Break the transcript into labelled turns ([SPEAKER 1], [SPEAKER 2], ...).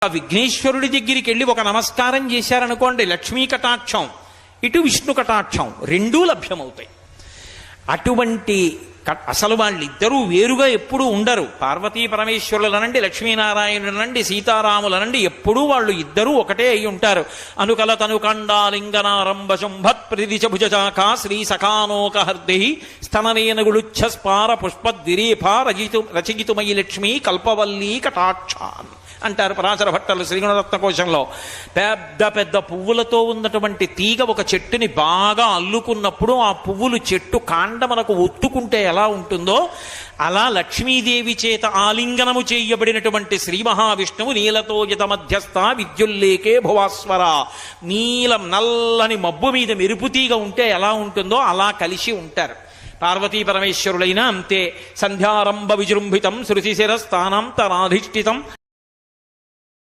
[SPEAKER 1] ఆ విఘ్నేశ్వరుడి దగ్గరికి వెళ్ళి ఒక నమస్కారం చేశారనుకోండి, లక్ష్మీ కటాక్షం ఇటు విష్ణు కటాక్షం రెండూ లభ్యమవుతాయి. అటువంటి అసలు వాళ్ళిద్దరూ వేరుగా ఎప్పుడూ ఉండరు. పార్వతీ పరమేశ్వరులనండి, లక్ష్మీనారాయణులనండి, సీతారాములనండి, ఎప్పుడూ వాళ్ళు ఇద్దరూ ఒకటే అయి ఉంటారు. అనుకల తనుకండాలింగనారంభ శుంభత్ ప్రతిదిశభుజాకా శ్రీ సఖానోకహర్ది స్తననేనగుళుచ్ఛ స్పార పుష్పద్విరేఫా రచయితుమయి లక్ష్మీ కల్పవల్లీ కటాక్షాన్ అంటారు పరాశర భట్టలు శ్రీగుణరత్న కోశంలో. పెద్ద పెద్ద పువ్వులతో ఉన్నటువంటి తీగ ఒక చెట్టుని బాగా అల్లుకున్నప్పుడు ఆ పువ్వులు చెట్టు కాండమనకు ఒత్తుకుంటే ఎలా ఉంటుందో అలా లక్ష్మీదేవి చేత ఆలింగనము చేయబడినటువంటి శ్రీ మహావిష్ణువు నీలతోజిత మధ్యస్థ విద్యుల్లేకే భువాస్వర, నీలం నల్లని మబ్బు మీద మెరుపుతీగ ఉంటే ఎలా ఉంటుందో అలా కలిసి ఉంటారు. పార్వతీ పరమేశ్వరులైనా అంతే. సంధ్యారంభ విజృంభితం శృతిశిరస్థానాంతరాధిష్ఠితం